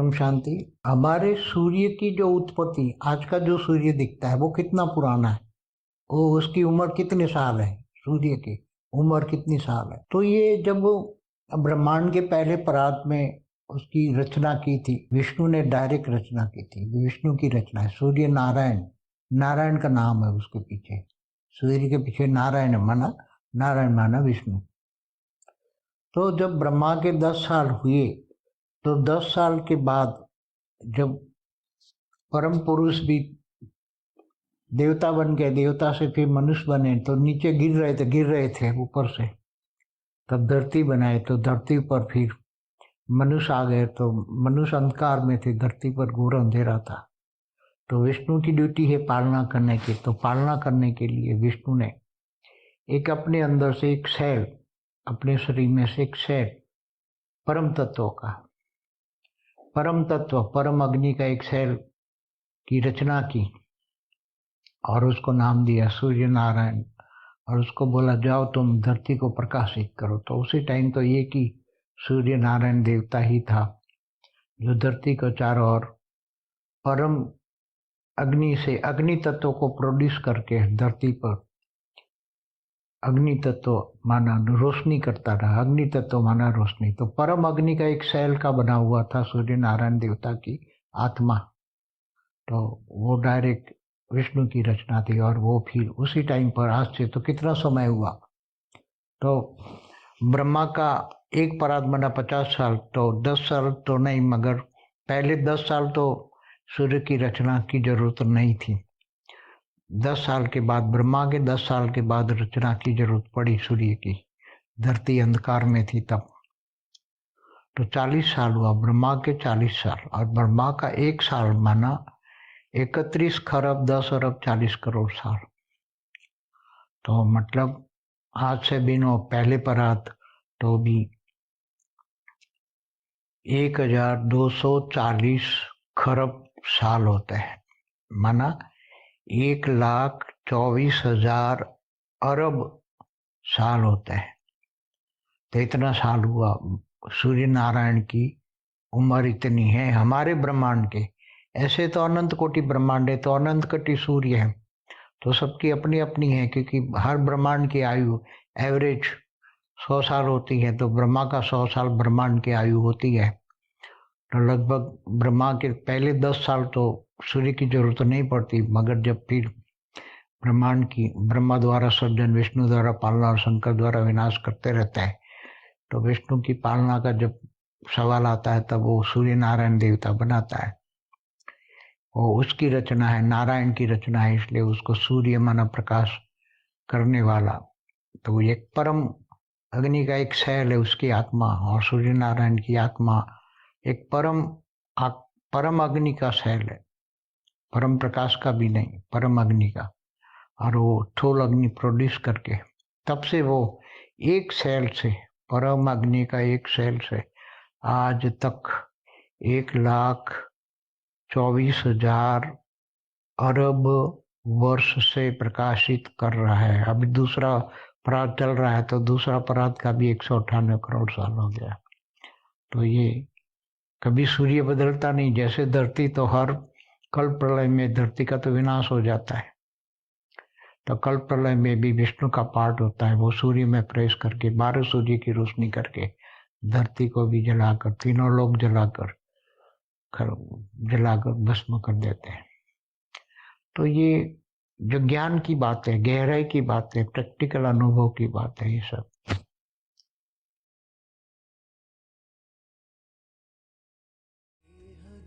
परम शांति। हमारे सूर्य की जो उत्पत्ति, आज का जो सूर्य दिखता है वो कितना पुराना है, वो उसकी उम्र कितने साल है, सूर्य की उम्र कितनी साल है। तो ये जब ब्रह्मांड के पहले परात में उसकी रचना की थी, विष्णु ने डायरेक्ट रचना की थी। विष्णु की रचना है। सूर्य नारायण, नारायण का नाम है उसके पीछे, सूर्य के पीछे नारायण माना, नारायण माना विष्णु। तो जब ब्रह्मा के 10 साल हुए तो 10 साल के बाद जब परम पुरुष भी देवता बन गए, देवता से फिर मनुष्य बने, तो नीचे गिर रहे थे ऊपर से, तब धरती बनाए, तो धरती पर फिर मनुष्य आ गए, तो मनुष्य अंधकार में थे, धरती पर घोर अंधेरा था। तो विष्णु की ड्यूटी है पालना करने की। तो पालना करने के लिए विष्णु ने एक अपने अंदर से एक सेल, अपने शरीर में से एक सेल परम तत्व का, परम तत्व परम अग्नि का एक सेल की रचना की और उसको नाम दिया सूर्य नारायण, और उसको बोला जाओ तुम धरती को प्रकाशित करो। तो उसी टाइम तो ये कि सूर्य नारायण देवता ही था जो धरती को चारों ओर परम अग्नि से, अग्नि तत्व को प्रोड्यूस करके धरती पर अग्नि तत्व माना रोशनी करता रहा। अग्नि तत्व माना रोशनी, तो परम अग्नि का एक सेल का बना हुआ था सूर्य नारायण देवता की आत्मा। तो वो डायरेक्ट विष्णु की रचना थी, और वो फिर उसी टाइम पर, आज से तो कितना समय हुआ, तो ब्रह्मा का एक परात बना 50 साल, तो 10 साल तो नहीं, मगर पहले 10 साल तो सूर्य की रचना की जरूरत नहीं थी। 10 साल के बाद, ब्रह्मा के 10 साल के बाद रचना की जरूरत पड़ी सूर्य की, धरती अंधकार में थी तब। तो 40 साल हुआ, ब्रह्मा के 40 साल, और ब्रह्मा का एक साल माना 31 खरब 10 अरब 40 करोड़ साल। तो मतलब आज से बिनो पहले परात तो भी 1240 खरब साल होते हैं, माना 1,24,000 अरब साल होते हैं। तो इतना साल हुआ। सूर्य नारायण की उम्र इतनी है हमारे ब्रह्मांड के। ऐसे तो अनंत कोटि ब्रह्मांड है, तो अनंत कोटि सूर्य है, तो सबकी अपनी अपनी है, क्योंकि हर ब्रह्मांड की आयु एवरेज 100 साल होती है। तो ब्रह्मा का 100 साल ब्रह्मांड की आयु होती है। तो लगभग ब्रह्मा के पहले 10 साल तो सूर्य की जरूरत नहीं पड़ती, मगर जब फिर ब्रह्मांड की ब्रह्मा द्वारा सृजन, विष्णु द्वारा पालना और शंकर द्वारा विनाश करते रहता है, तो विष्णु की पालना का जब सवाल आता है तब वो सूर्य नारायण देवता बनाता है। वो उसकी रचना है, नारायण की रचना है, इसलिए उसको सूर्य माना प्रकाश करने वाला। तो एक परम अग्नि का एक शैल है उसकी आत्मा, और सूर्य नारायण की आत्मा एक परम अग्नि का शैल है, परम प्रकाश का भी नहीं, परम अग्नि का। और वो ठोल अग्नि प्रोड्यूस करके तब से वो एक सेल से, परम अग्नि का एक सेल से आज तक 1,24,000 अरब वर्ष से प्रकाशित कर रहा है। अभी दूसरा परात चल रहा है, तो दूसरा परात का भी 198 करोड़ साल हो गया। तो ये कभी सूर्य बदलता नहीं, जैसे धरती, तो हर कल प्रलय में धरती का तो विनाश हो जाता है, तो कल प्रलय में भी विष्णु का पार्ट होता है, वो सूर्य में प्रवेश करके 12 सूर्य की रोशनी करके धरती को भी जलाकर, तीनों लोग जलाकर भस्म कर देते हैं। तो ये जो ज्ञान की बात है, गहराई की बात है, प्रैक्टिकल अनुभव की बात है, ये सब।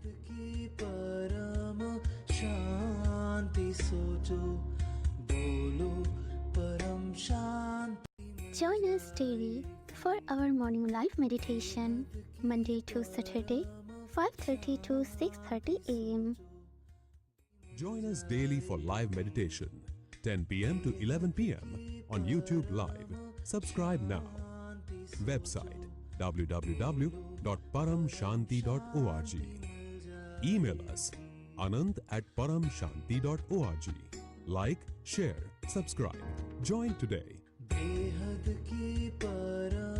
की परम शांति सोचो, बोलो परम शांति। Join us daily for our morning live meditation, Monday to Saturday, 5:30 to 6:30 a.m. Join us daily for live meditation, 10 p.m. to 11 p.m. on YouTube Live. Subscribe now. Website www.paramshanti.org. Email us anand@paramshanti.org. Like, share, subscribe. Join today. बेहद की परम